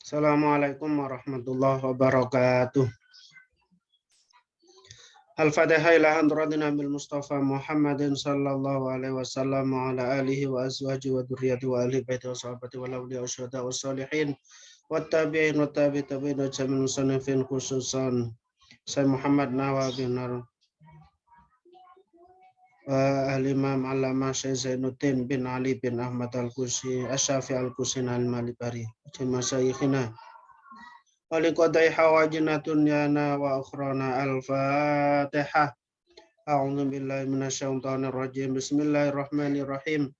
Assalamualaikum warahmatullahi wabarakatuh. Al-Fatihah ila hadrat Nabi Mustafa Muhammadin sallallahu alaihi wasallam wa ala alihi wa azwaji wa dzurriyyati wa ahli baiti wa sahabati wa awliya wa syuhada wa salihin wa tabi'in wa tabi'in wa jami'il musannifin khususan Sayyid Muhammad Nawawi bin Al-Imam Allamah Syekh Zainuddin bin Ali bin Ahmad Al-Qusi Asy-Syafi'i Al-Qusi Al-Malibari Masyayikhina Waliqadai hawajina dunyana wa ukhrana al-Fatihah. A'udzu billahi minasyaitonir rajim. Bismillahirrahmanirrahim.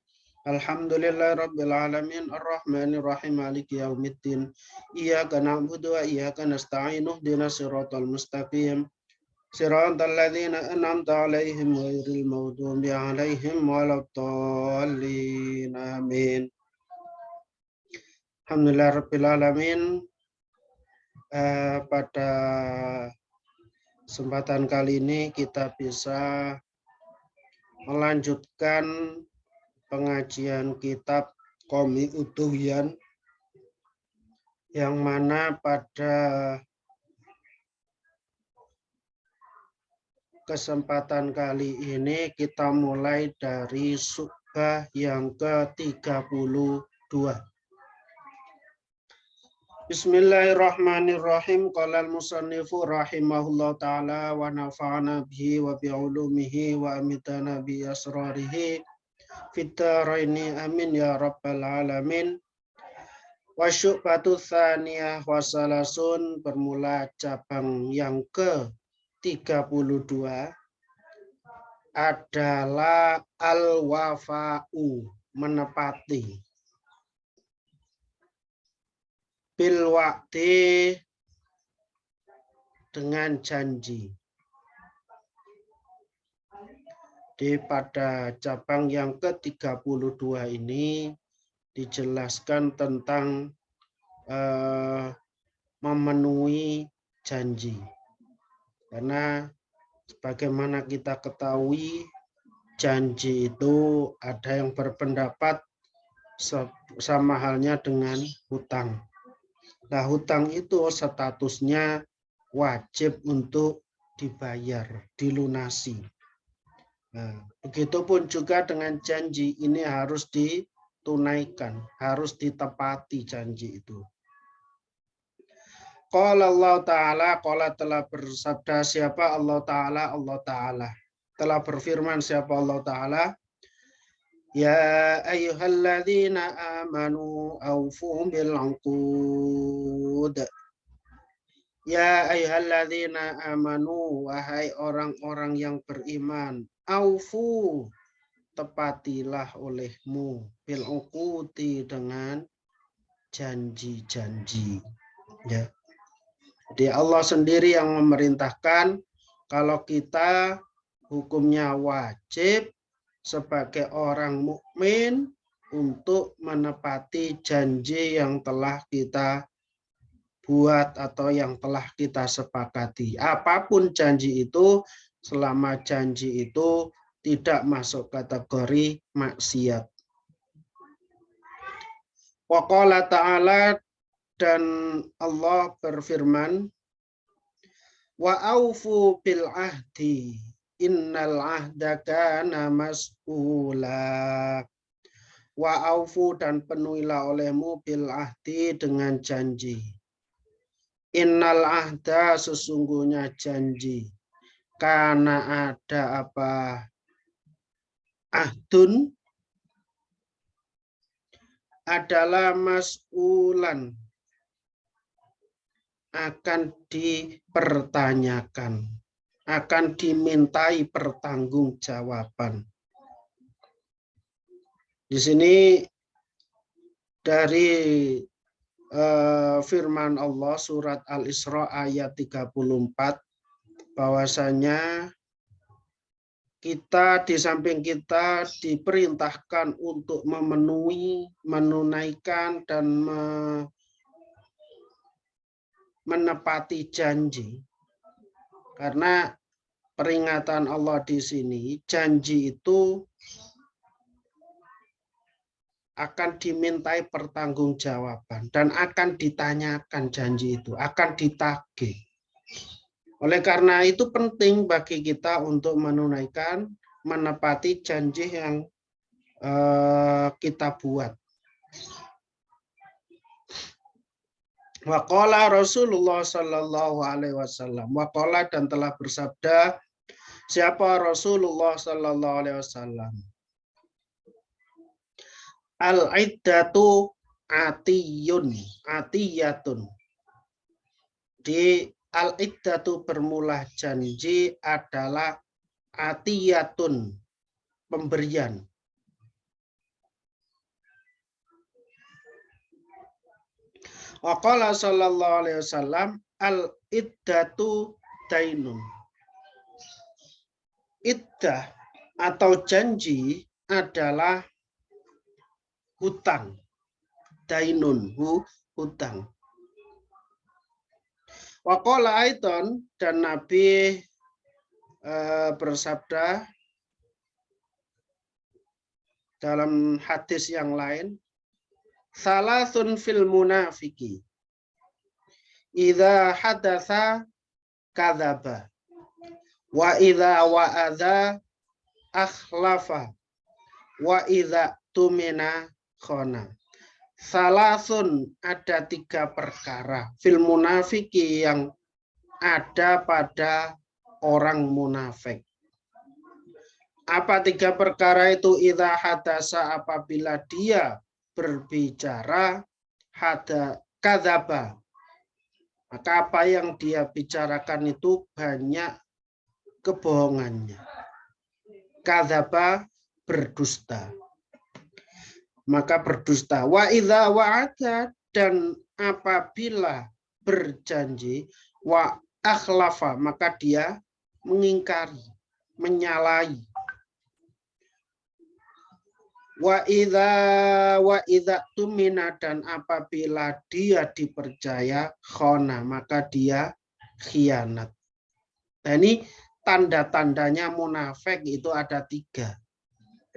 Alhamdulillahirabbil alamin arrahmanir rahim maliki yaumiddin. Iyyaka na'budu wa iyyaka nasta'in ihdinas siratal mustaqim. Siratal ladzina an'amta 'alaihim ghairil maghdubi 'alaihim waladdallin. Amin. Alhamdulillahirabbil alamin. Pada kesempatan kali ini kita bisa melanjutkan pengajian kitab Qomi Utuhyan yang mana pada kesempatan kali ini kita mulai dari syubhah yang ke-32. Bismillahirrahmanirrahim. Qala al-musannifu rahimahullah ta'ala wa nafa'ana bihi wa bi'ulumihi wa amitana bi asrarihi fid dharaini amin ya rabbal alamin. Wa syu'batu tsaniyah wa salasun, bermula cabang yang ke-32 adalah al-wafa'u, menepati. Bil wa'di, dengan janji. Pada cabang yang ke-32 ini dijelaskan tentang memenuhi janji. Karena sebagaimana kita ketahui, janji itu ada yang berpendapat sama halnya dengan hutang. Nah, hutang itu statusnya wajib untuk dibayar, dilunasi. Nah, begitupun juga dengan janji, ini harus ditunaikan, harus ditepati janji itu. Qala Allah Ta'ala, qala telah bersabda siapa Allah Ta'ala, Allah Ta'ala. Telah berfirman siapa Allah Ta'ala, ya ayyuhalladzina amanu awfu bil 'uqud. Ya ayyuhalladzina amanu, wahai orang-orang yang beriman, awfu, tepatilah olehmu, bil 'uqudi, dengan janji-janji. Ya. Jadi Allah sendiri yang memerintahkan kalau kita hukumnya wajib sebagai orang mukmin untuk menepati janji yang telah kita buat atau yang telah kita sepakati. Apapun janji itu, selama janji itu tidak masuk kategori maksiat. Wa qala ta'ala, dan Allah berfirman, wa aufu bil ahdi innal ahda kana mas'ula. Wa aufu, dan penuhilah olehmu bil ahdi, dengan janji. Innal ahda, sesungguhnya janji. Karena ada apa? Ahdun adalah mas'ulan, akan dipertanyakan, akan dimintai pertanggungjawaban. Di sini dari firman Allah surat Al-Isra ayat 34, bahwasanya kita, di samping kita diperintahkan untuk memenuhi, menunaikan, dan menepati janji. Karena peringatan Allah di sini, janji itu akan dimintai pertanggungjawaban dan akan ditanyakan janji itu, akan ditagih. Oleh karena itu penting bagi kita untuk menunaikan, menepati janji yang kita buat. Waqala Rasulullah sallallahu alaihi wasallam. Waqala dan telah bersabda siapa Rasulullah sallallahu alaihi wasallam. Al-iddatu atiyatun. Di al-iddatu bermula janji adalah atiyatun, pemberian. Waqala sallallahu alaihi wasallam al-iddatu dainun. Iddah atau janji adalah hutang. Dainun, hutang. Waqala aiton, dan Nabi bersabda dalam hadis yang lain, salasun fil munafiki idza hadatsa kadzaba wa idza wa'adza akhlafa wa idza tumina khana. Salasun, ada 3 perkara fil munafiki yang ada pada orang munafik. Apa 3 perkara itu? Idza hadasa, apabila dia berbicara, kadzaba, maka apa yang dia bicarakan itu banyak kebohongannya. Kadzaba, berdusta. Maka berdusta. Wa idza wa'ada, dan apabila berjanji, wa akhlafa, maka dia mengingkari, menyalahi. Wa idza tumina, dan apabila dia dipercaya, khona, maka dia khianat. Nah, ini tanda-tandanya munafik itu ada 3.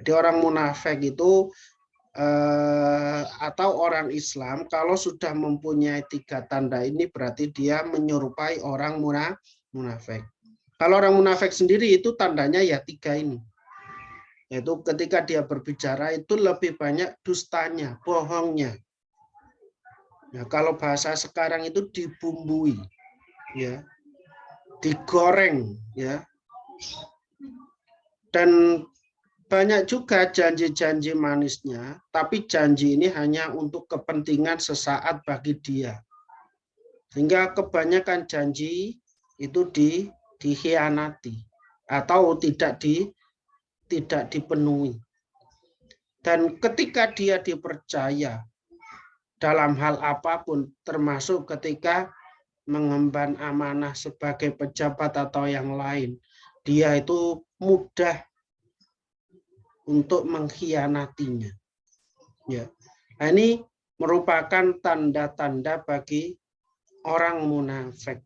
Jadi orang munafik itu atau orang Islam kalau sudah mempunyai 3 tanda ini berarti dia menyerupai orang munafik. Kalau orang munafik sendiri itu tandanya ya 3 ini. Yaitu ketika dia berbicara itu lebih banyak dustanya, bohongnya. Nah, kalau bahasa sekarang itu dibumbui, ya, digoreng, ya. Dan banyak juga janji-janji manisnya, tapi janji ini hanya untuk kepentingan sesaat bagi dia. Sehingga kebanyakan janji itu dikhianati atau tidak dipenuhi. Dan ketika dia dipercaya dalam hal apapun, termasuk ketika mengemban amanah sebagai pejabat atau yang lain, dia itu mudah untuk mengkhianatinya. Ya. Nah, ini merupakan tanda-tanda bagi orang munafik.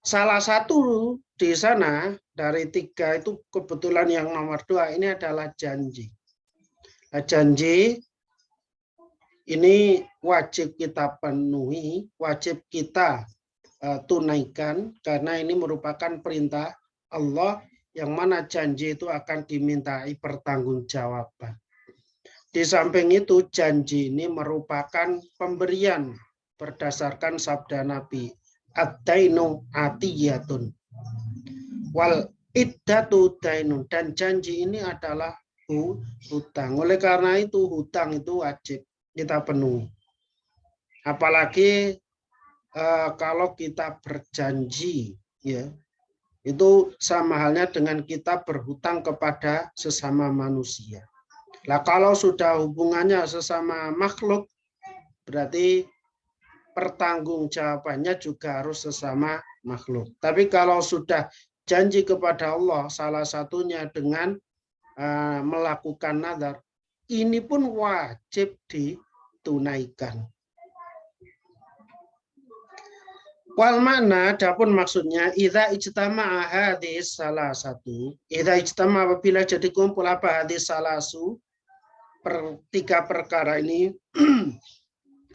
Salah satu di sana dari 3 itu kebetulan yang nomor 2 ini adalah janji. Nah, janji ini wajib kita penuhi, wajib kita tunaikan karena ini merupakan perintah Allah yang mana janji itu akan dimintai pertanggungjawaban. Di samping itu janji ini merupakan pemberian berdasarkan sabda Nabi, ad-dainu atiyatun wal iddatu dainun, dan janji ini adalah hutang. Oleh karena itu hutang itu wajib kita penuhi. Apalagi kalau kita berjanji, ya, itu sama halnya dengan kita berhutang kepada sesama manusia. Nah, kalau sudah hubungannya sesama makhluk, berarti pertanggungjawabannya juga harus sesama makhluk. Tapi kalau sudah janji kepada Allah, salah satunya dengan melakukan nazar, ini pun wajib ditunaikan. Wal makna, adapun maksudnya, idza ijtama'a hadis salah satu, idza ijtama, apabila jadi kumpul apa hadis salasu, tiga perkara ini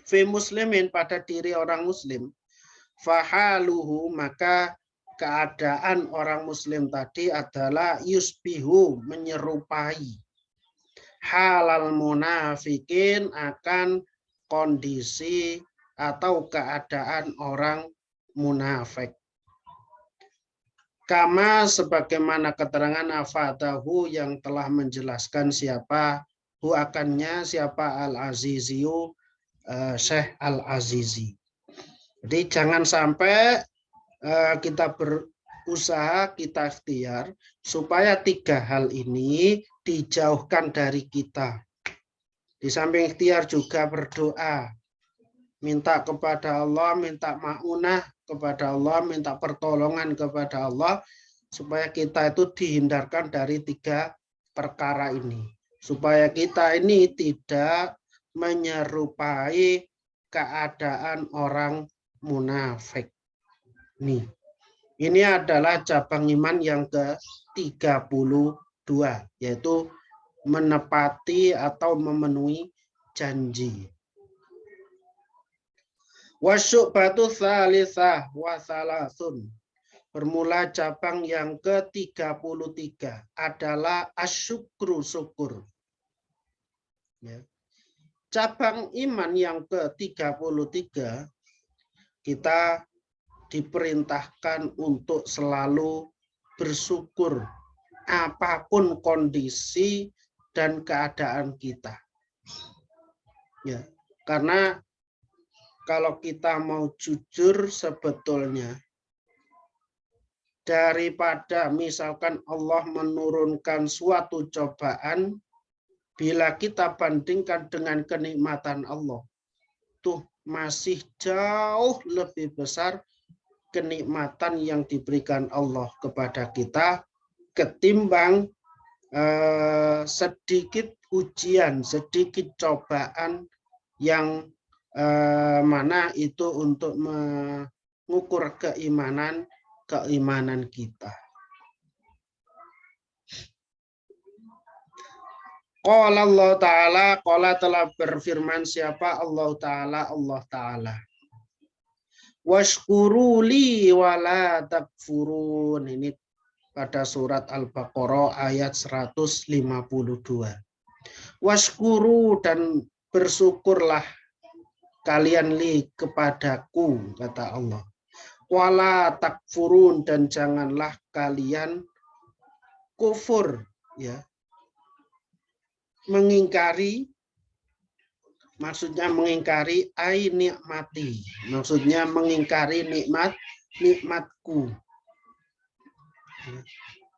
fi muslimin pada diri orang muslim, fahaluhu maka keadaan orang muslim tadi adalah yusbihu menyerupai halal munafikin akan kondisi atau keadaan orang munafik. Kama sebagaimana keterangan afadahu yang telah menjelaskan siapa hu akannya siapa Al-Aziziyu Syekh Al-Azizi. Jadi jangan sampai kita berusaha, kita ikhtiar supaya tiga hal ini dijauhkan dari kita. Di samping ikhtiar juga berdoa, minta kepada Allah, minta ma'unah kepada Allah, minta pertolongan kepada Allah, supaya kita itu dihindarkan dari tiga perkara ini. Supaya kita ini tidak menyerupai keadaan orang munafik. Nih, ini adalah cabang iman yang ke-32, yaitu menepati atau memenuhi janji. Wasyu'batu tsalitsah wa salasun. Bermula cabang yang ke-33 adalah asyukru syukur. Ya. Cabang iman yang ke-33 kita diperintahkan untuk selalu bersyukur apapun kondisi dan keadaan kita. Ya, karena kalau kita mau jujur sebetulnya daripada misalkan Allah menurunkan suatu cobaan, bila kita bandingkan dengan kenikmatan Allah, tuh masih jauh lebih besar kenikmatan yang diberikan Allah kepada kita ketimbang sedikit ujian, sedikit cobaan yang mana itu untuk mengukur keimanan kita. Qala Allah Ta'ala, qala telah berfirman siapa Allah Ta'ala. Washkuruli wala takfurun. Ini pada surat Al-Baqarah ayat 152. Washkuru dan bersyukurlah kalian li kepadaku, kata Allah. Wala takfurun dan janganlah kalian kufur, ya. Mengingkari, maksudnya mengingkari nikmati, maksudnya mengingkari nikmatku.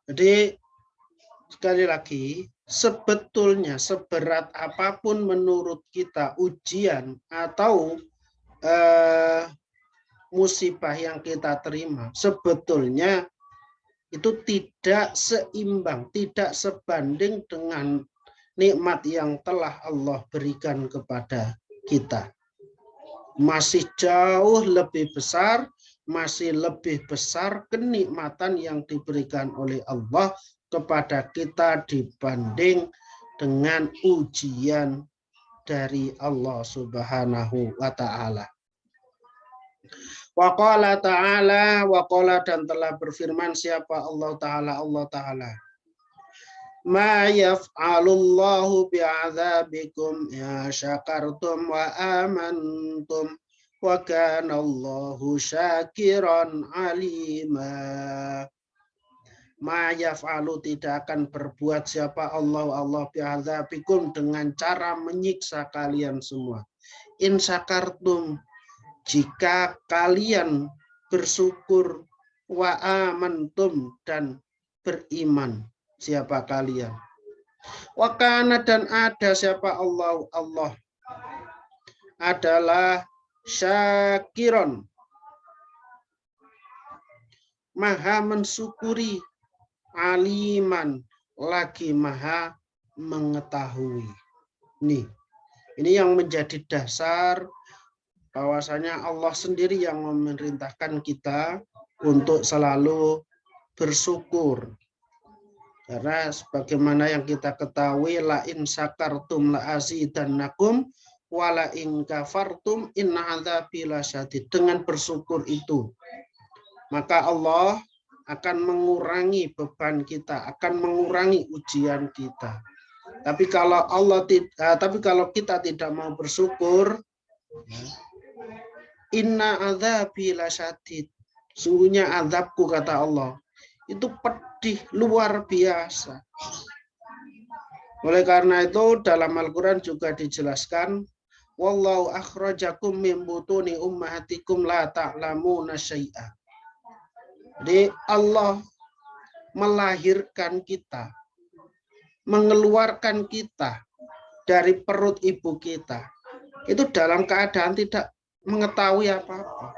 Jadi sekali lagi, sebetulnya seberat apapun menurut kita ujian atau musibah yang kita terima, sebetulnya itu tidak seimbang, tidak sebanding dengan nikmat yang telah Allah berikan kepada kita. Masih jauh lebih besar, masih lebih besar kenikmatan yang diberikan oleh Allah kepada kita dibanding dengan ujian dari Allah Subhanahu wa Ta'ala. Wa qala ta'ala, wa qala dan telah berfirman siapa Allah Ta'ala. Ma yaf'alullahu bi'adzabikum ya syakartum wa amantum wa kana Allahu syakiran alima. Ma yaf'alu tidak akan berbuat siapa Allah bi'adzabikum dengan cara menyiksa kalian semua. In syakartum jika kalian bersyukur wa amantum dan beriman. Siapa kalian? Wakana dan ada siapa Allah adalah syakiron, maha mensyukuri, aliman lagi maha mengetahui. Nih, ini yang menjadi dasar bahwasanya Allah sendiri yang memerintahkan kita untuk selalu bersyukur. Karena sebagaimana yang kita ketahui, la in syakartum la azidannakum wala in kafartum inna adzabi lasyadid. Dengan bersyukur itu, maka Allah akan mengurangi beban kita, akan mengurangi ujian kita. Tapi kalau kita tidak mau bersyukur, inna adzabi lasyadid. Sungguhnya azabku, kata Allah, itu pedih luar biasa. Oleh karena itu dalam Al-Quran juga dijelaskan, wallahu akhrajakum min butuni ummahatikum la ta'lamuna syai'a. Jadi Allah melahirkan kita, mengeluarkan kita dari perut ibu kita, itu dalam keadaan tidak mengetahui apa-apa.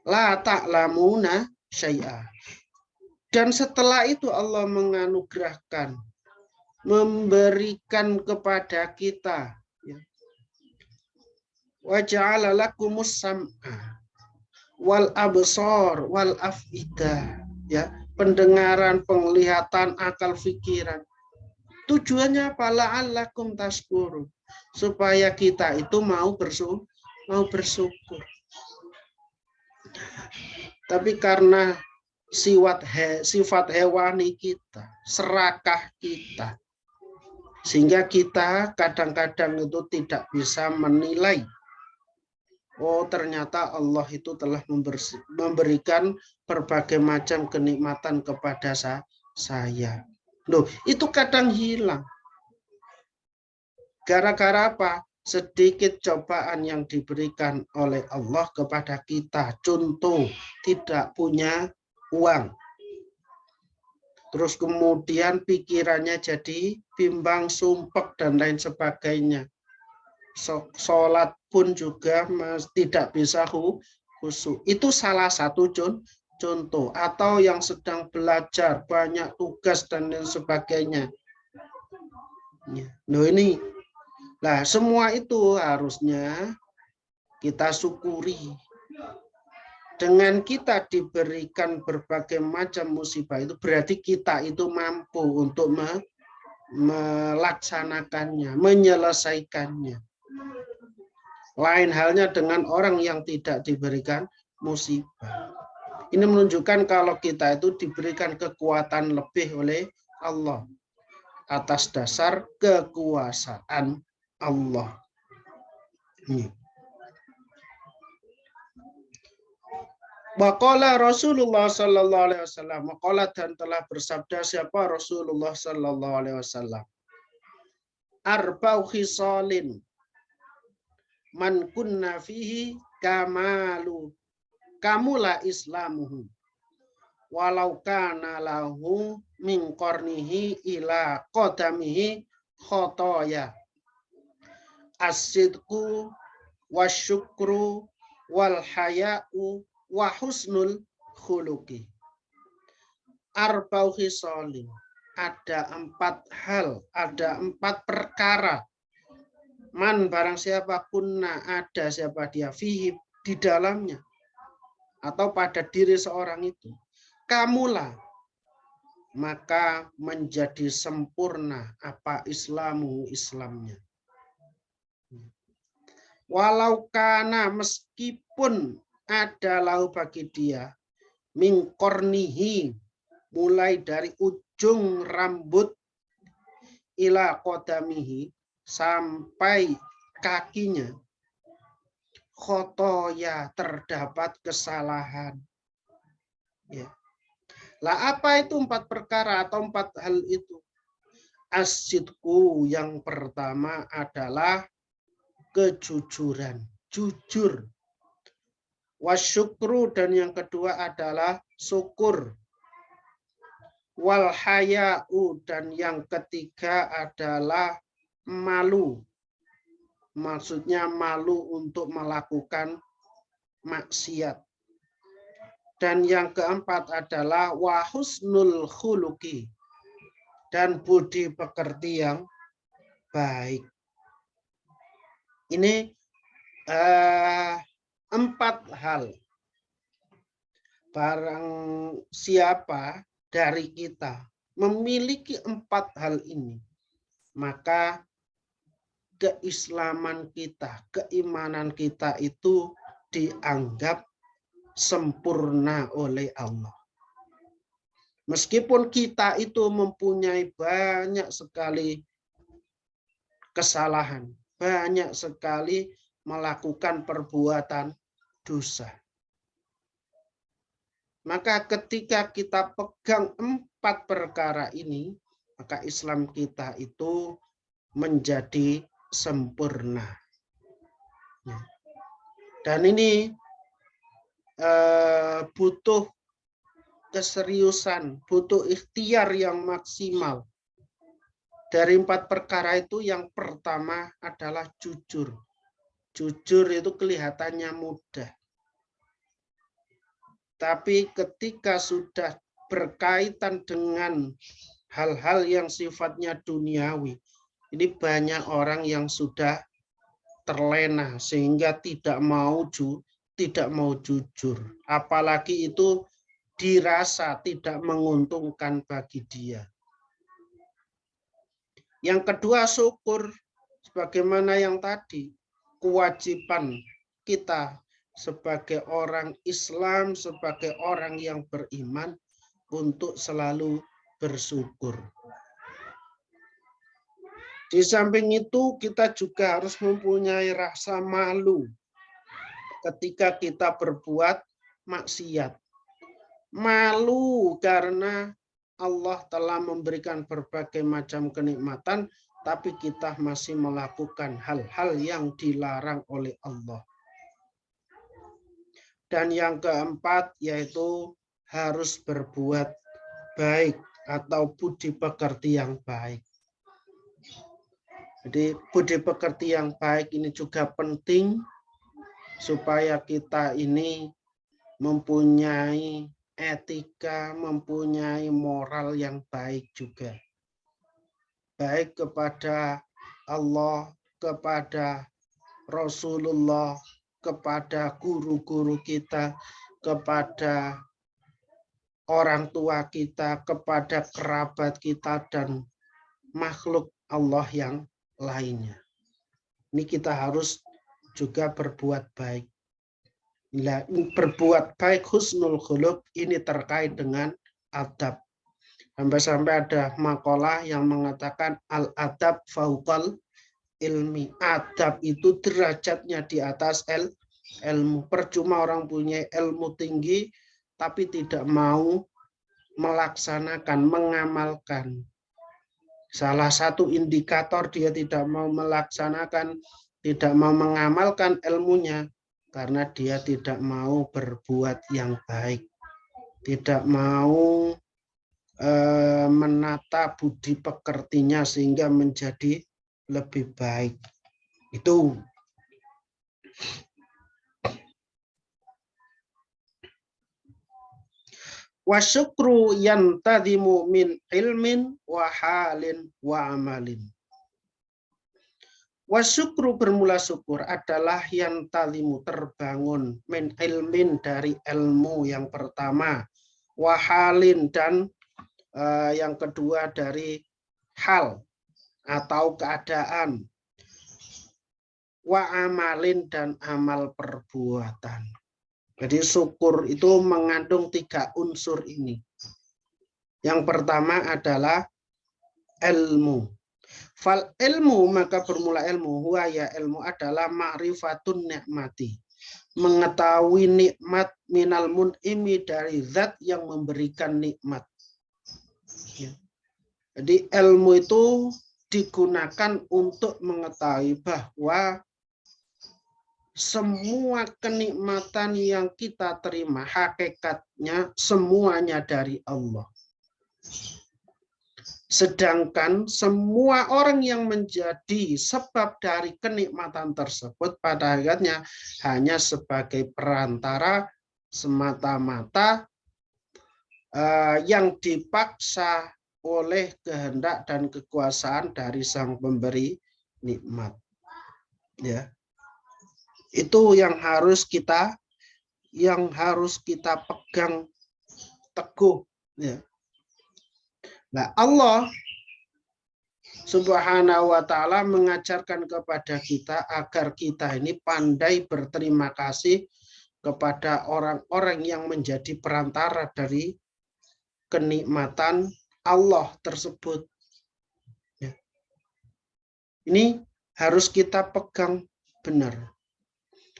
La ta'lamuna syai'a. Dan setelah itu Allah menganugerahkan, memberikan kepada kita, wa ja'ala lakumus sam'a wal absar wal af'idah, ya, pendengaran, penglihatan, akal pikiran. Tujuannya apa? La'allakum tashkurun, supaya kita itu mau bersyukur. Tapi karena sifat hewani kita, serakah kita, sehingga kita kadang-kadang itu tidak bisa menilai, oh ternyata Allah itu telah memberikan berbagai macam kenikmatan kepada saya. Loh, itu kadang hilang. Gara-gara apa? Sedikit cobaan yang diberikan oleh Allah kepada kita. Contoh, tidak punya uang. Terus kemudian pikirannya jadi bimbang, sumpek, dan lain sebagainya. Sholat pun juga tidak bisa khusyuk. Itu salah satu contoh. Atau yang sedang belajar, banyak tugas, dan lain sebagainya. Nah ini, nah semua itu harusnya kita syukuri. Dengan kita diberikan berbagai macam musibah itu berarti kita itu mampu untuk melaksanakannya, menyelesaikannya. Lain halnya dengan orang yang tidak diberikan musibah. Ini menunjukkan kalau kita itu diberikan kekuatan lebih oleh Allah atas dasar kekuasaan Allah. Waqala Rasulullah sallallahu alaihi wasallam, waqala, dan telah bersabda siapa? Rasulullah sallallahu alaihi wasallam. Arba'u khisalin man kunna fihi kamula islamuhu walau kana lahu min qarnihi ila qadamihi khotoya as-sidqu wasyukru wal haya'u wa husnul khuluqi. Arba'u khisalin, ada 4 hal, ada 4 perkara. Man, barang siapa, kunna, ada siapa dia, fihi, di dalamnya, atau pada diri seorang itu, kamulah, maka menjadi sempurna apa Islamu, Islamnya. Walau kana, meskipun ada lahu bagi dia, mingkornihi, mulai dari ujung rambut, ila kodamihi, sampai kakinya, khotoya, terdapat kesalahan. Ya. Lah apa itu 4 perkara atau 4 hal itu? Asidku, yang pertama adalah kejujuran, jujur. Wasyukru, dan yang kedua adalah syukur. Wal haya'u, dan yang ketiga adalah malu. Maksudnya malu untuk melakukan maksiat. Dan yang keempat adalah wa husnul khuluqi, dan budi pekerti yang baik. Ini 4 hal. Barang siapa dari kita memiliki 4 hal ini, maka keislaman kita, keimanan kita itu dianggap sempurna oleh Allah. Meskipun kita itu mempunyai banyak sekali kesalahan, banyak sekali melakukan perbuatan dosa. Maka ketika kita pegang 4 perkara ini, maka Islam kita itu menjadi sempurna. Dan ini butuh keseriusan, butuh ikhtiar yang maksimal. Dari 4 perkara itu yang pertama adalah jujur. Jujur itu kelihatannya mudah. Tapi ketika sudah berkaitan dengan hal-hal yang sifatnya duniawi, ini banyak orang yang sudah terlena sehingga tidak mau jujur. Apalagi itu dirasa tidak menguntungkan bagi dia. Yang kedua, syukur. Sebagaimana yang tadi, kewajiban kita sebagai orang Islam, sebagai orang yang beriman, untuk selalu bersyukur. Di samping itu, kita juga harus mempunyai rasa malu ketika kita berbuat maksiat. Malu karena Allah telah memberikan berbagai macam kenikmatan, tapi kita masih melakukan hal-hal yang dilarang oleh Allah. Dan yang keempat yaitu harus berbuat baik atau budi pekerti yang baik. Jadi budi pekerti yang baik ini juga penting supaya kita ini mempunyai etika, mempunyai moral yang baik juga. Baik kepada Allah, kepada Rasulullah, kepada guru-guru kita, kepada orang tua kita, kepada kerabat kita, dan makhluk Allah yang lainnya. Ini kita harus juga berbuat baik. Berbuat baik, husnul khuluq, ini terkait dengan adab. Sampai-sampai ada makalah yang mengatakan al-adab fauqal ilmi. Adab itu derajatnya di atas ilmu. Percuma orang punya ilmu tinggi tapi tidak mau melaksanakan, mengamalkan. Salah satu indikator dia tidak mau melaksanakan, tidak mau mengamalkan ilmunya karena dia tidak mau berbuat yang baik, tidak mau menata budi pekertinya sehingga menjadi lebih baik. Itu. Wasyukru yantadimu min ilmin wa halin wa amalin. Wasyukru, bermula syukur, adalah yantadimu, terbangun, min ilmin, dari ilmu yang pertama, wa halin, dan yang kedua dari hal atau keadaan, wa amalin, dan amal perbuatan. Jadi syukur itu mengandung 3 unsur ini. Yang pertama adalah ilmu. Fal ilmu, maka bermula ilmu, huwa, ya ilmu adalah ma'rifatun nikmati, mengetahui nikmat, minal mun'imi, dari zat yang memberikan nikmat. Jadi ilmu itu digunakan untuk mengetahui bahwa semua kenikmatan yang kita terima hakikatnya semuanya dari Allah. Sedangkan semua orang yang menjadi sebab dari kenikmatan tersebut pada hakikatnya hanya sebagai perantara semata-mata yang dipaksa oleh kehendak dan kekuasaan dari sang pemberi nikmat. Ya. Itu yang harus kita pegang teguh, ya. Nah, Allah Subhanahu wa ta'ala mengajarkan kepada kita agar kita ini pandai berterima kasih kepada orang-orang yang menjadi perantara dari kenikmatan Allah tersebut. Ya. Ini harus kita pegang benar.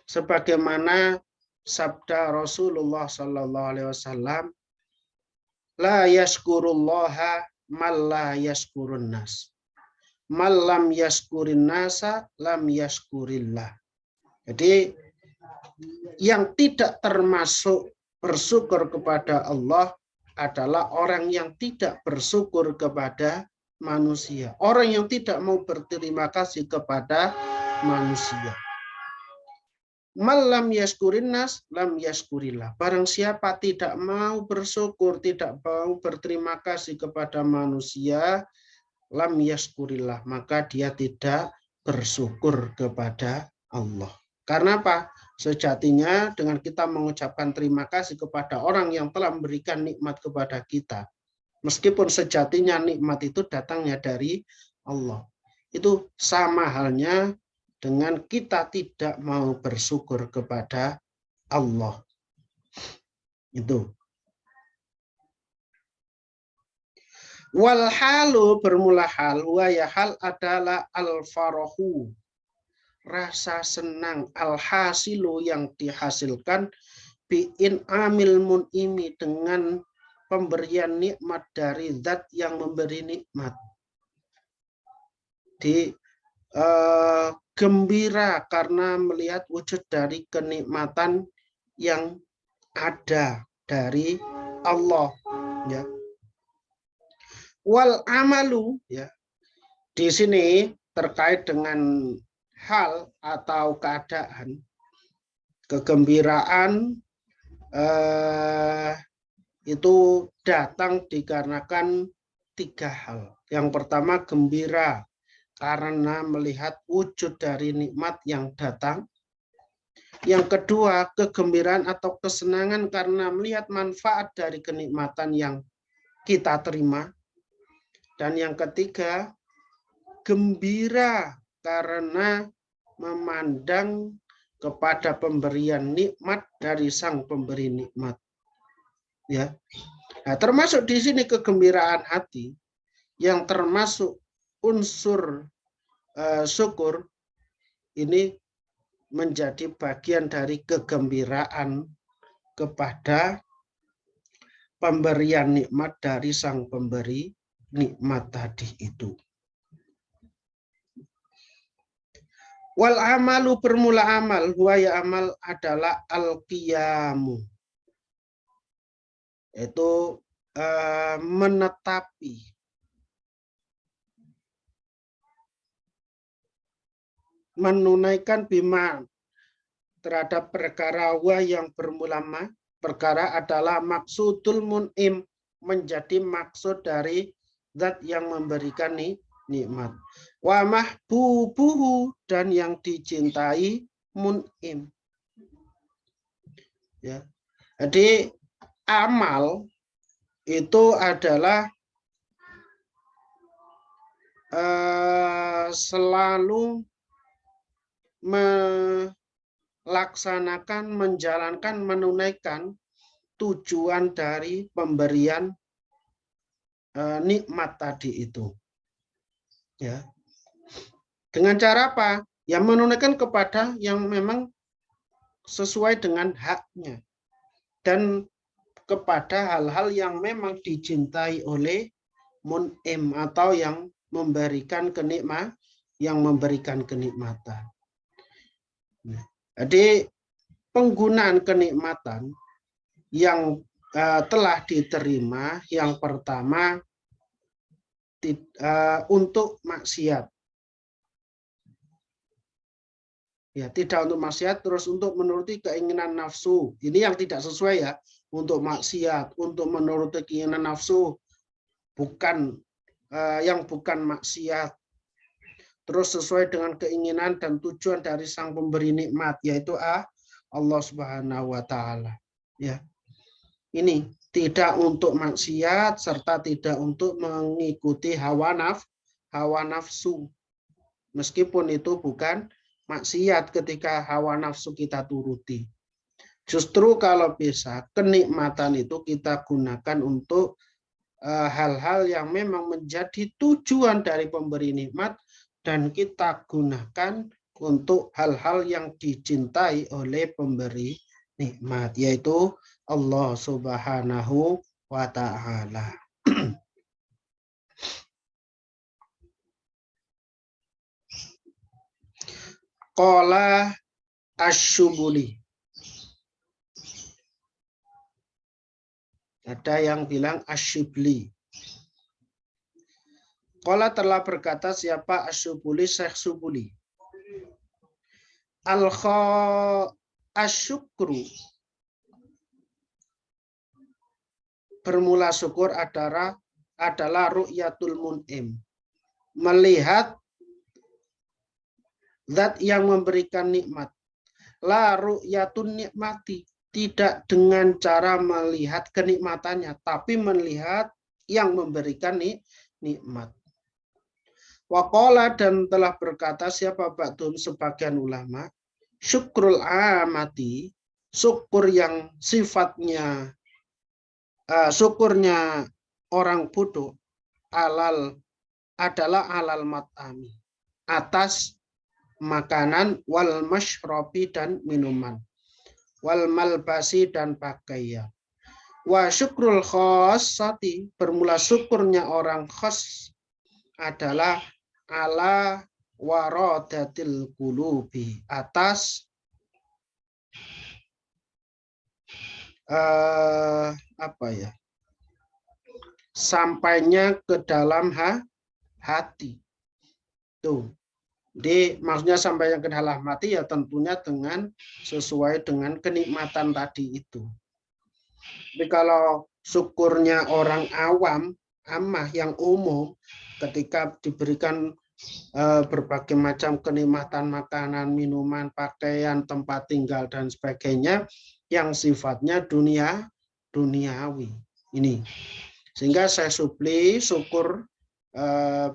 Sebagaimana sabda Rasulullah Sallallahu Alaihi Wasallam, la yashkurullaha mal la yashkurun nas. Malam yashkurin nasa lam yashkurillah. Jadi yang tidak termasuk bersyukur kepada Allah adalah orang yang tidak bersyukur kepada manusia. Orang yang tidak mau berterima kasih kepada manusia. Malam yashkurin nas lam yashkurillah. Barang siapa tidak mau bersyukur, tidak mau berterima kasih kepada manusia, lam yashkurillah, maka dia tidak bersyukur kepada Allah. Karena apa? Sejatinya dengan kita mengucapkan terima kasih kepada orang yang telah memberikan nikmat kepada kita, meskipun sejatinya nikmat itu datangnya dari Allah, itu sama halnya dengan kita tidak mau bersyukur kepada Allah. Itu. Wal halu bermula hal, wa ya hal adalah al-farahu, rasa senang, al-hasilu yang dihasilkan, bi'in amil mun'imi dengan pemberian nikmat dari zat yang memberi nikmat. Gembira karena melihat wujud dari kenikmatan yang ada dari Allah, ya. Wal amalu, ya, di sini terkait dengan hal atau keadaan, kegembiraan itu datang dikarenakan 3 hal. Yang pertama, gembira karena melihat wujud dari nikmat yang datang. Yang kedua, kegembiraan atau kesenangan karena melihat manfaat dari kenikmatan yang kita terima. Dan yang ketiga, gembira karena memandang kepada pemberian nikmat dari sang pemberi nikmat. Ya. Nah, termasuk di sini kegembiraan hati yang termasuk unsur syukur ini menjadi bagian dari kegembiraan kepada pemberian nikmat dari sang pemberi nikmat tadi itu. Wal amalu bermula amal, huwa ya amal adalah al-qiyamu, itu menetapi, menunaikan bima terhadap perkara wa yang bermula ma, perkara adalah maksudul mun'im, menjadi maksud dari zat yang memberikan nikmat. Wa mahbubuhu, dan yang dicintai mun'im. Ya. Jadi amal itu adalah selalu melaksanakan, menjalankan, menunaikan tujuan dari pemberian nikmat tadi itu. Ya. Dengan cara apa? Ya menunaikan kepada yang memang sesuai dengan haknya dan kepada hal-hal yang memang dicintai oleh mun'im atau yang memberikan kenikmatan, Jadi penggunaan kenikmatan yang telah diterima, yang pertama untuk maksiat. Ya, tidak untuk maksiat, terus untuk menuruti keinginan nafsu. Ini yang tidak sesuai ya, untuk maksiat, untuk menuruti keinginan nafsu, bukan yang bukan maksiat. Terus sesuai dengan keinginan dan tujuan dari sang pemberi nikmat, yaitu Allah Subhanahu wa taala. Ya. Ini tidak untuk maksiat serta tidak untuk mengikuti hawa nafsu. Meskipun itu bukan maksiat ketika hawa nafsu kita turuti. Justru kalau bisa kenikmatan itu kita gunakan untuk hal-hal yang memang menjadi tujuan dari pemberi nikmat dan kita gunakan untuk hal-hal yang dicintai oleh pemberi nikmat, yaitu Allah Subhanahu wa Ta'ala. Qala Asy-Syubuli. Ada yang bilang Asy-Syibli. Qala telah berkata siapa Asy-Syubuli, Syekh Syubuli. Asyukru, bermula syukur adalah ru'yatul mun'im, melihat zat yang memberikan nikmat. La ru'yatun nikmati, tidak dengan cara melihat kenikmatannya, tapi melihat yang memberikan nikmat. Waqala, dan telah berkata siapa ba'dhum sebagian ulama, syukrul amati, syukur yang sifatnya syukurnya orang bodoh adalah alal mat'ami, atas makanan, wal masyrobi dan minuman, wal malbasi dan pakaian. Wa syukrul khossati, bermula syukurnya orang khos adalah ala waradatil qulubi, atas sampainya ke dalam hati. Tuh. Jadi maksudnya sampainya ke dalam hati ya tentunya dengan sesuai dengan kenikmatan tadi itu. Tapi kalau syukurnya orang awam, amah yang umum, ketika diberikan berbagai macam kenikmatan makanan, minuman, pakaian, tempat tinggal dan sebagainya yang sifatnya duniawi. Ini. Sehingga saya syukur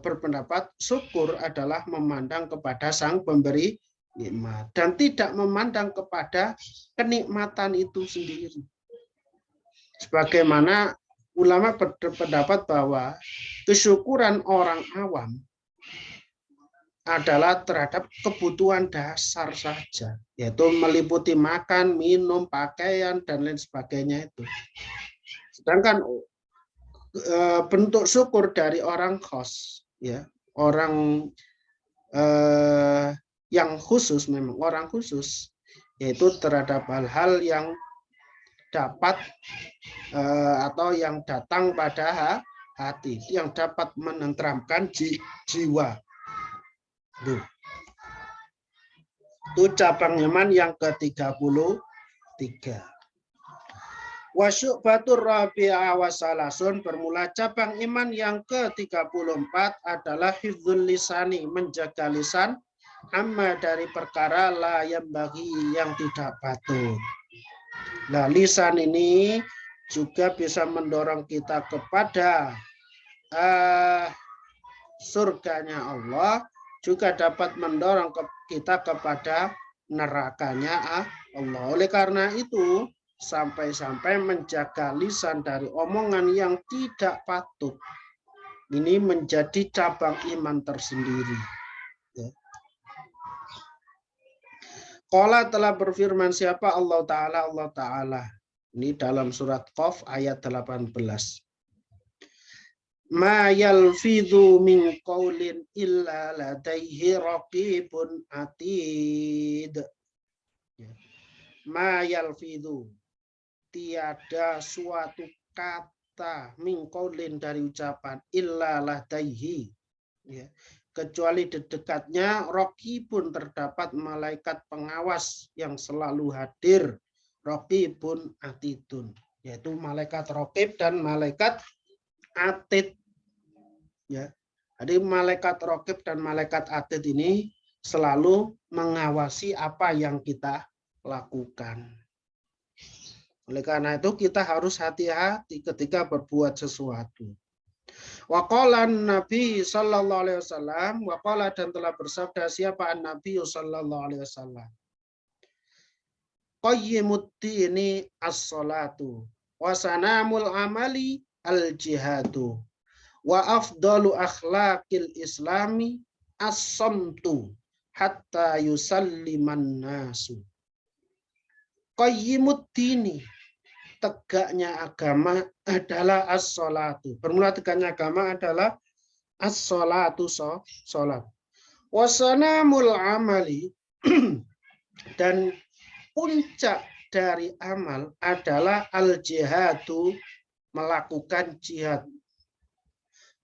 berpendapat syukur adalah memandang kepada sang pemberi nikmat dan tidak memandang kepada kenikmatan itu sendiri. Sebagaimana ulama berpendapat bahwa kesyukuran orang awam adalah terhadap kebutuhan dasar saja, yaitu meliputi makan, minum, pakaian, dan lain sebagainya itu. Sedangkan bentuk syukur dari orang khos, ya, orang yang khusus, memang orang khusus, yaitu terhadap hal-hal yang dapat atau yang datang pada hati, yang dapat menenteramkan jiwa. Itu cabang iman yang ke-33. Wa syu'batur rabi'ah wa salasun, bermula cabang iman yang ke-34 adalah hifdzul lisani, menjaga lisan, amma dari perkara la yang bagi yang tidak patut. Nah, lisan ini juga bisa mendorong kita kepada surganya Allah, juga dapat mendorong kita kepada nerakanya Allah. Oleh karena itu, sampai-sampai menjaga lisan dari omongan yang tidak patut, ini menjadi cabang iman tersendiri. Qala telah berfirman siapa Allah Ta'ala. Ini dalam surat Qaf ayat 18. Ma yalfidhu min qaulin illa ladaihi raqibun atid. Ma yalfidhu, tiada suatu kata min qaulin dari ucapan illa ladaihi, ya, kecuali di dekatnya raqibun, terdapat malaikat pengawas yang selalu hadir, raqibun atidun, yaitu malaikat raqib dan malaikat atid, ya. Jadi malaikat raqib dan malaikat atid ini selalu mengawasi apa yang kita lakukan. Oleh karena itu kita harus hati-hati ketika berbuat sesuatu. Waqala Nabi sallallahu alaihi wasallam, waqala dan telah bersabda siapa Nabi sallallahu alaihi wasallam. Qayyimuddini as-salatu wa sanamul amali al-jihadu wa afdalu akhlaqil islami as-samtu hatta yusalliman nasu. Qayyimuddini, tegaknya agama adalah as-salatu. Bermula tegaknya agama adalah as-salatu, salat. Wasanamul amali, dan puncak dari amal adalah al-jihadu, melakukan jihad.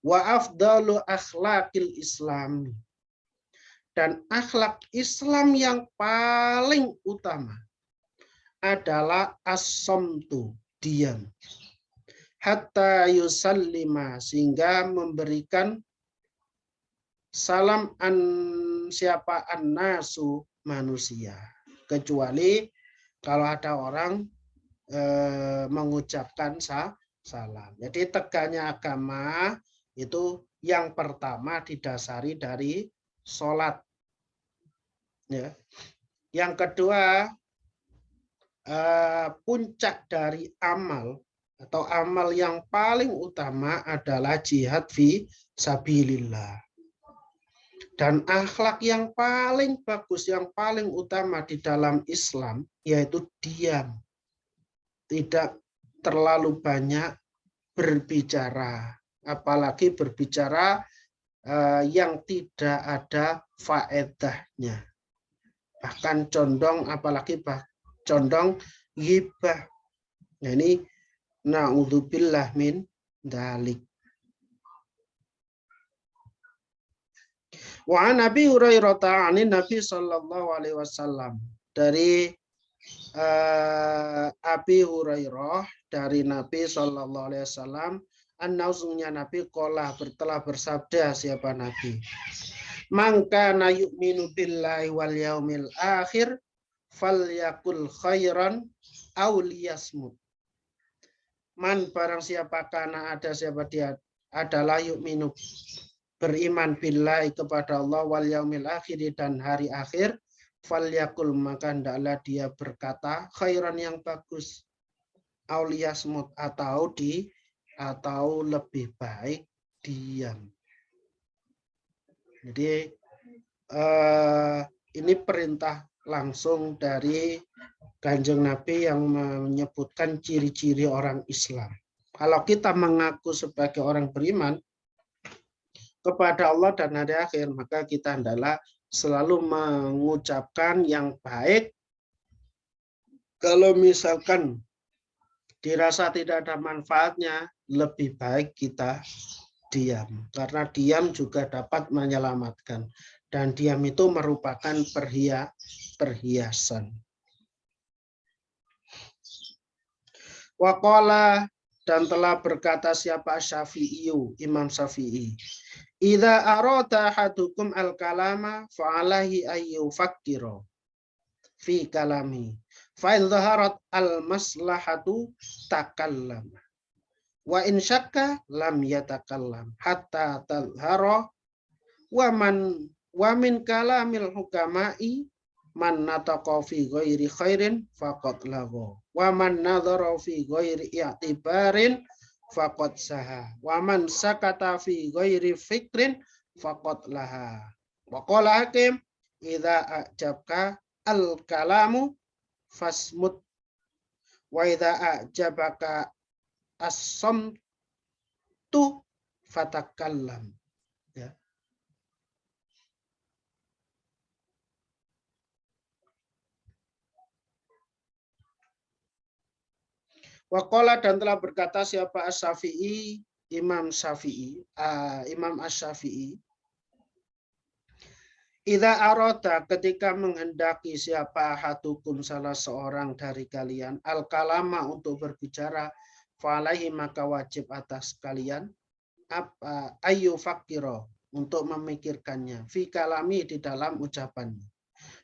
Wa afdalu akhlaqil islami, dan akhlak Islam yang paling utama adalah as-samtu, diam. Hatta yusallima, sehingga memberikan salam an siapa an-nasu, manusia. Kecuali kalau ada orang mengucapkan salam. Jadi tegaknya agama itu yang pertama didasari dari sholat. Ya. Yang kedua, puncak dari amal atau amal yang paling utama adalah jihad fi sabilillah. Dan akhlak yang paling bagus, yang paling utama di dalam Islam yaitu diam. Tidak terlalu banyak berbicara, apalagi berbicara yang tidak ada faedahnya. Bahkan condong, apalagi condong ghibah. Nah, ini na'udzubillah min dzalik. Wa Nabi Hurairah ta'ani Nabi sallallahu alaihi wasallam, dari Abi Hurairah dari Nabi sallallahu alaihi wasallam, annausungnya Nabi qala, telah bersabda siapa Nabi, man kana yu'minu billahi wal yaumil akhir falyakul khairan aw liyasmut. Man, barang siapa kana ada siapa dia adalah yu'minu, beriman billahi kepada Allah, wal yaumil akhir dan hari akhir, falyakul, maka hendaklah dia berkata khairan, yang bagus, aw liyasmut, atau lebih baik diam. Jadi ini perintah langsung dari Kanjeng Nabi yang menyebutkan ciri-ciri orang Islam. Kalau kita mengaku sebagai orang beriman kepada Allah dan hari akhir, maka kita adalah selalu mengucapkan yang baik. Kalau misalkan dirasa tidak ada manfaatnya, lebih baik kita diam. Karena diam juga dapat menyelamatkan. Dan diam itu merupakan perhiasan. Waqala, dan telah berkata siapa Syafi'i, Imam Syafi'i, idza arada ahadukum al-kalama fa'alahi ayyufakkira fi kalami fa in dhaharat al-maslahatu takallama wa in syakka lam yatakallam hatta tadhara wa min kalamil hukama'i man nataqa fi ghairi khairin faqad lagha wa man nadhara fi ghairi i'tibarin faqad saha wa man sakata fi ghairi fikrin faqad laha. Wa qala Hakim idza a'jabka al kalamu fasmut wa idza a'jabaka as-samtu fatakallam. Ya. Waqala, dan telah berkata siapa Asy-Syafi'i, Imam Syafi'i, Imam Asy-Syafi'i, idza arada, ketika menghendaki siapa ahadukum, salah seorang dari kalian, al-kalama, untuk berbicara, fa'alaihi, maka wajib atas kalian apa ayu fakiro, untuk memikirkannya, fi kalami, di dalam ucapannya.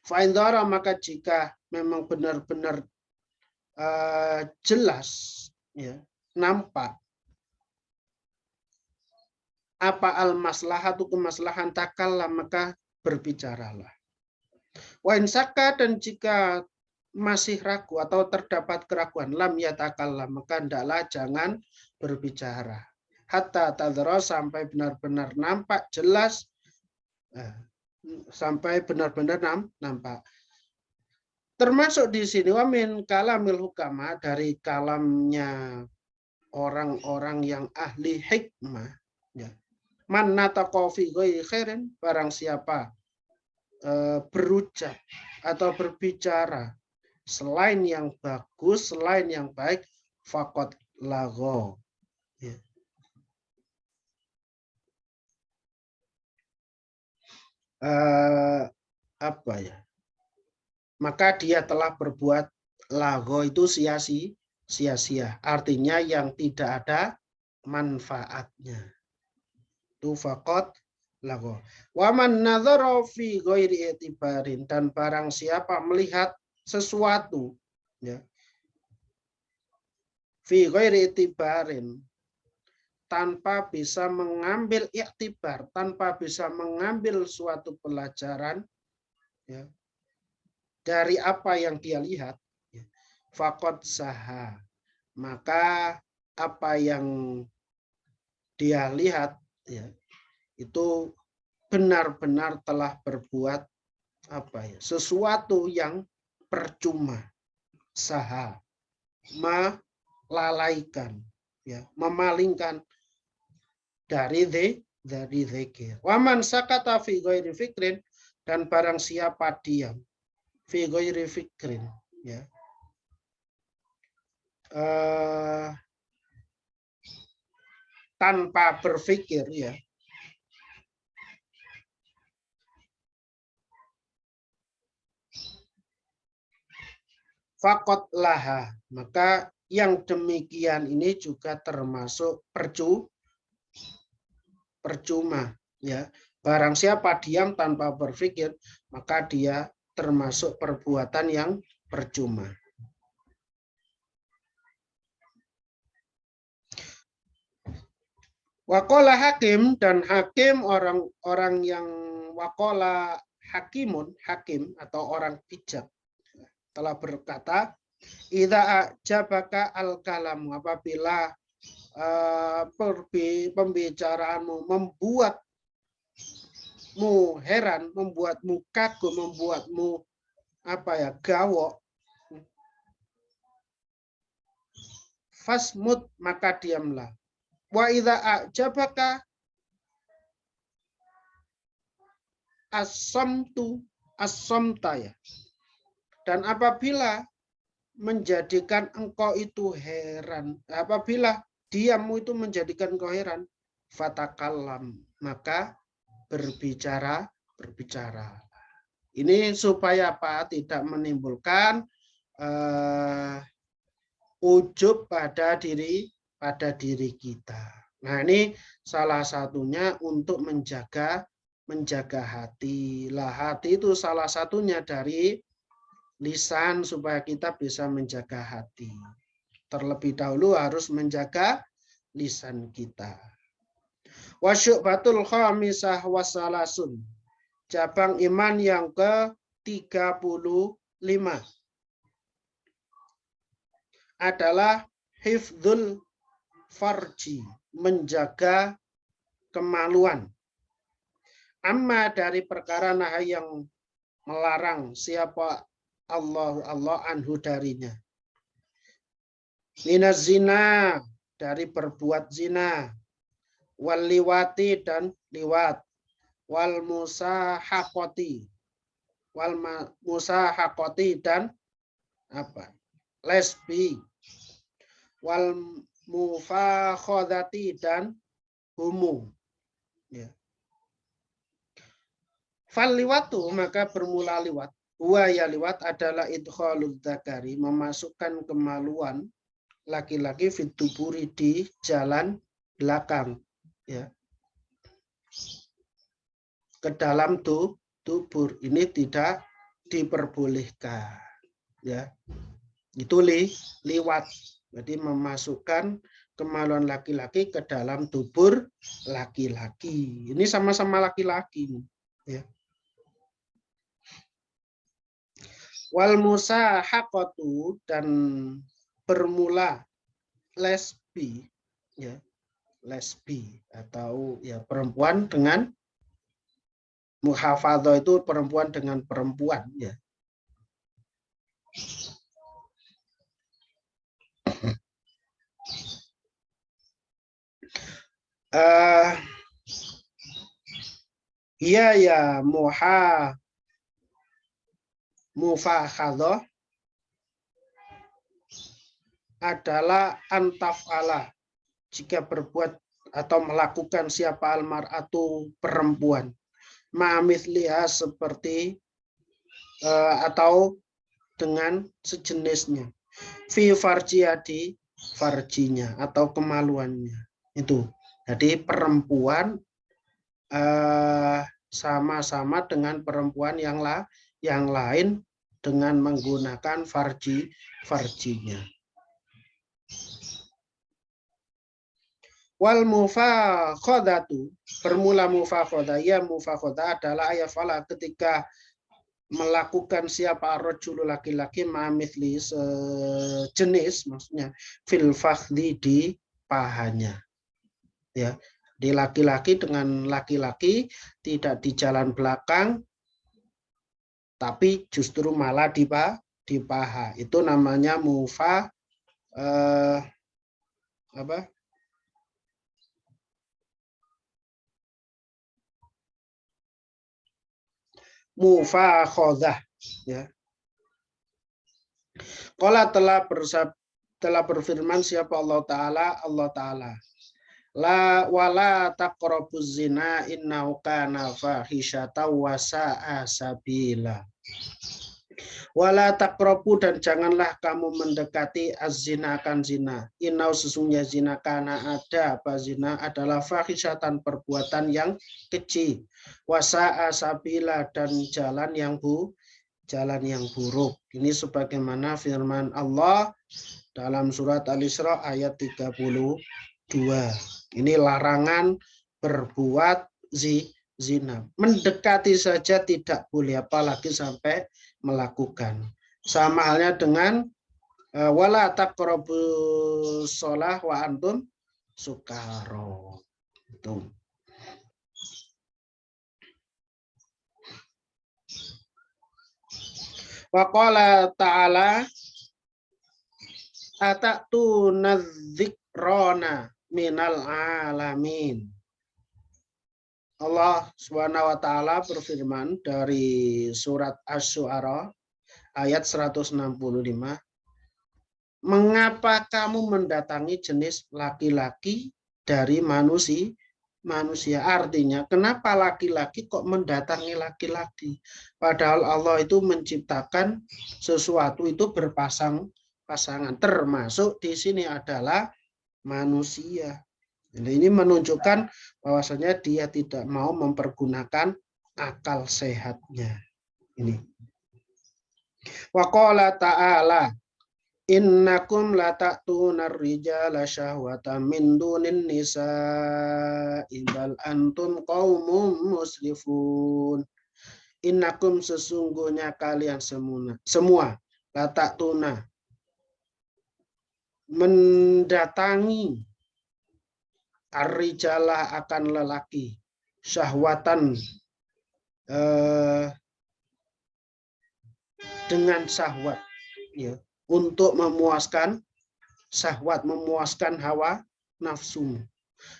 Fa in dhara, maka jika memang benar-benar jelas, ya, nampak apa al-maslahatu kemaslahan takallam, maka berbicaralah. Wa in syakka, dan jika masih ragu atau terdapat keraguan, lam yatakallam, maka hendaklah jangan berbicara. Hatta tadra, sampai benar-benar nampak jelas, sampai benar-benar nampak. Termasuk di sini wamin kalamil hukama, dari kalamnya orang-orang yang ahli hikmah, ya. Man nataqa fi ghairi khairin, barang siapa berucap atau berbicara selain yang bagus, selain yang baik, faqad lagho, ya. Apa ya? Maka dia telah berbuat lagho, itu sia-sia. Artinya yang tidak ada manfaatnya. Itu faqad lagho. Wa man nadzara fi ghairi itibarin, dan barang siapa melihat sesuatu, ya, fi ghairi itibarin, tanpa bisa mengambil iktibar, tanpa bisa mengambil suatu pelajaran, ya, dari apa yang dia lihat, ya, faqad saha, maka apa yang dia lihat, ya, itu benar-benar telah berbuat apa ya, sesuatu yang percuma, saha, melalaikan, ya, memalingkan dari zikir. Waman sakata fi ghairi fikrin, dan barang siapa diam fi ghairi fikrin, ya, tanpa berpikir, ya, faqad laha, maka yang demikian ini juga termasuk percuma, ya. Barang siapa diam tanpa berpikir, maka dia termasuk perbuatan yang percuma. Waqala Hakim, dan Hakim orang-orang yang waqala hakimun, hakim atau orang bijak, telah berkata, idza ajabaka al-kalamu, apabila pembicaraanmu membuatmu heran, membuatmu kagum, membuatmu apa ya, gawok, fasmut, maka diamlah. Wa idza ajabaka as-samta, ya. Dan apabila menjadikan engkau itu heran, apabila diammu itu menjadikan engkau heran, fatakallam, maka berbicara. Ini supaya apa? Tidak menimbulkan ujub pada diri kita. Nah, ini salah satunya untuk menjaga hati. Lah, hati itu salah satunya dari lisan, supaya kita bisa menjaga hati. Terlebih dahulu harus menjaga lisan kita. Wa syu'batul khamisah wasalasun, cabang iman yang ke-35 adalah hifdzul farji, menjaga kemaluan. Amma, dari perkara nahi yang melarang siapa Allah anhu, darinya. Minaz zina, dari berbuat zina. Wal liwati, dan liwat. Wal musahaqati, dan apa, lesbi. Wal mufakhodati, dan homo, ya. Fal liwatu, maka bermula liwat. Ya liwat adalah idkhalul dzakari, memasukkan kemaluan laki-laki fituburi, di jalan belakang, ya, ke dalam tubur. Ini tidak diperbolehkan, ya. Itu liwat. Jadi memasukkan kemaluan laki-laki ke dalam tubuh laki-laki. Ini sama-sama laki-laki. Ya. Wal musahaqatu, dan bermula lesbi, ya, lesbi atau ya perempuan dengan muhafadzah, itu perempuan dengan perempuan, ya. Iya ya mufakhadhah adalah antaf'ala, jika berbuat atau melakukan siapa almar'atu perempuan, ma'amithliha, seperti atau dengan sejenisnya, fi farjiha, di farjinya atau kemaluannya. Itu. Jadi perempuan sama-sama dengan perempuan yang lain dengan menggunakan farjinya. Wal mufakhodatu, bermula mufakhodah, ya mufakhodah adalah ayafala, ketika melakukan siapa rojulu, laki-laki, ma'amithli, sejenis, maksudnya fil fakhdi, di pahanya, ya, di laki-laki dengan laki-laki, tidak di jalan belakang, tapi justru malah di paha. Itu namanya mufakhodah, ya. Qala telah berfirman siapa Allah Ta'ala, la wala taqrabuz zina innahu kana fahisyatan wa sa'a sabila. Wala taqrabu, dan janganlah kamu mendekati az-zina, akan zina. Innau, sesungguhnya zina, kana, ada apa zina, adalah fahisyatan, perbuatan yang keji, wa sa'a sabila, dan jalan yang buruk. Ini sebagaimana firman Allah dalam surat Al-Isra ayat 32. Ini larangan berbuat zina. Mendekati saja tidak boleh, apalagi sampai melakukan. Sama halnya dengan wala taqrabus shalah wa antum sukaro. Itu. Wa qala ta'ala atatuna dzikrona minal alamin. Allah Subhanahu wa taala berfirman dari surat Asy-Syu'ara ayat 165. Mengapa kamu mendatangi jenis laki-laki dari manusia? Artinya, kenapa laki-laki kok mendatangi laki-laki? Padahal Allah itu menciptakan sesuatu itu berpasangan, termasuk di sini adalah manusia. Jadi ini menunjukkan bahwasanya dia tidak mau mempergunakan akal sehatnya. Ini. Wa qala ta'ala innakum lata'tunar rijala syahwatan min dunin nisa'i bal antum qaumum musrifun. Innakum, sesungguhnya kalian semua lata'tuna, mendatangi, ar-rijalah, akan lelaki, syahwatan, dengan syahwat, ya, untuk memuaskan syahwat, memuaskan hawa nafsu.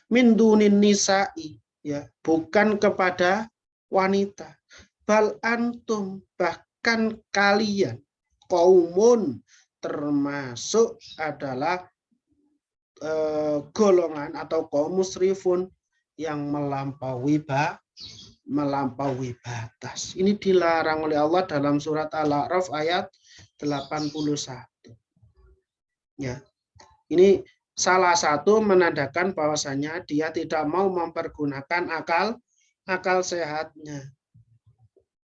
Min dunin nisa'i, ya, bukan kepada wanita. Bal antum, bahkan kalian, qaumun, termasuk adalah golongan atau kaum musrifun, yang melampaui batas. Ini dilarang oleh Allah dalam surat Al-A'raf ayat 81. Ya. Ini salah satu menandakan bahwasanya dia tidak mau mempergunakan akal sehatnya.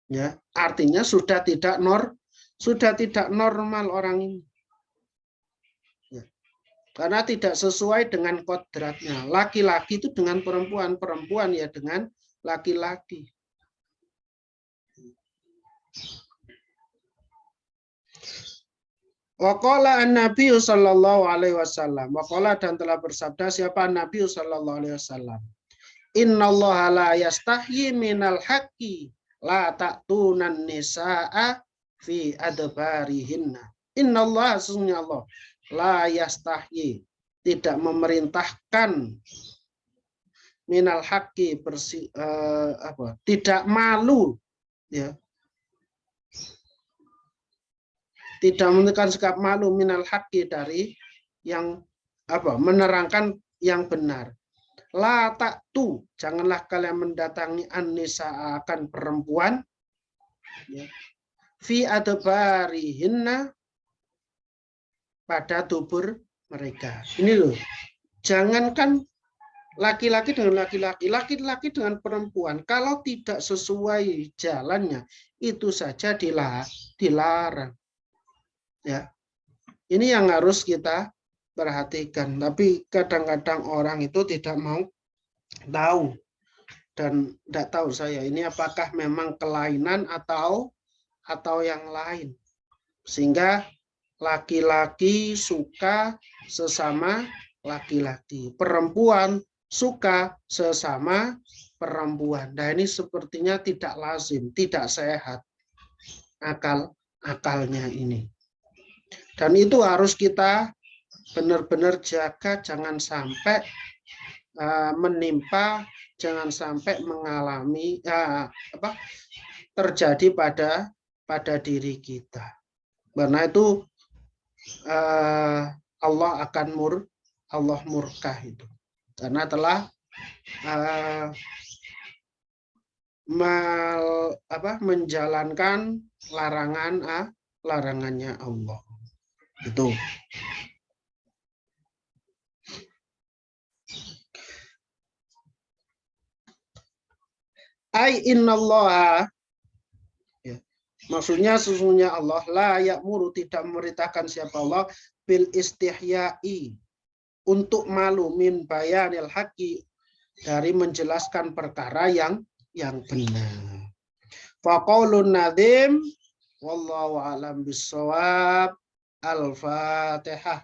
Ya, artinya sudah tidak normal orang ini. Karena tidak sesuai dengan kodratnya. Laki-laki itu dengan perempuan, perempuan ya dengan laki-laki. Waqala an-Nabi sallallahu alaihi wasallam. Waqala dan telah bersabda siapa Nabi sallallahu alaihi wasallam. Innallaha la yastahyi minal haqqi la ta'tunan nisaa fi adbarihinna. Innallaha sesungguhnya Allah la yastahyi tidak memerintahkan minal haqqi tidak malu ya. Tidak menunjukkan sikap malu minal haqqi dari yang menerangkan yang benar. La ta'tu, janganlah kalian mendatangi an-nisa akan perempuan ya. Fi adbarihinna pada dubur mereka. Ini loh. Jangankan laki-laki dengan laki-laki, laki-laki dengan perempuan, kalau tidak sesuai jalannya, itu saja dilarang. Ya, ini yang harus kita perhatikan. Tapi kadang-kadang orang itu tidak mau tahu dan tidak tahu saya ini apakah memang kelainan atau yang lain, sehingga laki-laki suka sesama laki-laki, perempuan suka sesama perempuan. Nah ini sepertinya tidak lazim, tidak sehat akalnya ini. Dan itu harus kita benar-benar jaga, jangan sampai menimpa, jangan sampai mengalami terjadi pada diri kita. Karena itu Allah akan murka itu. Karena telah menjalankan larangannya Allah. Itu. Ai innallaha ya. Maksudnya sesungguhnya Allah la ya'muru tidak memerintahkan siapa Allah bil istihyai untuk malu min bayanil haqqi dari menjelaskan perkara yang benar. Faqaulun nadim wallahu a'lam bissawab. Al-Fatihah.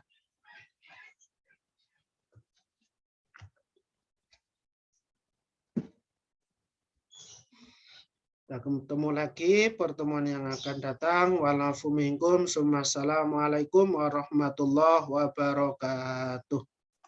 Kita ketemu lagi pertemuan yang akan datang. Walafu minkum. Assalamualaikum warahmatullahi wabarakatuh.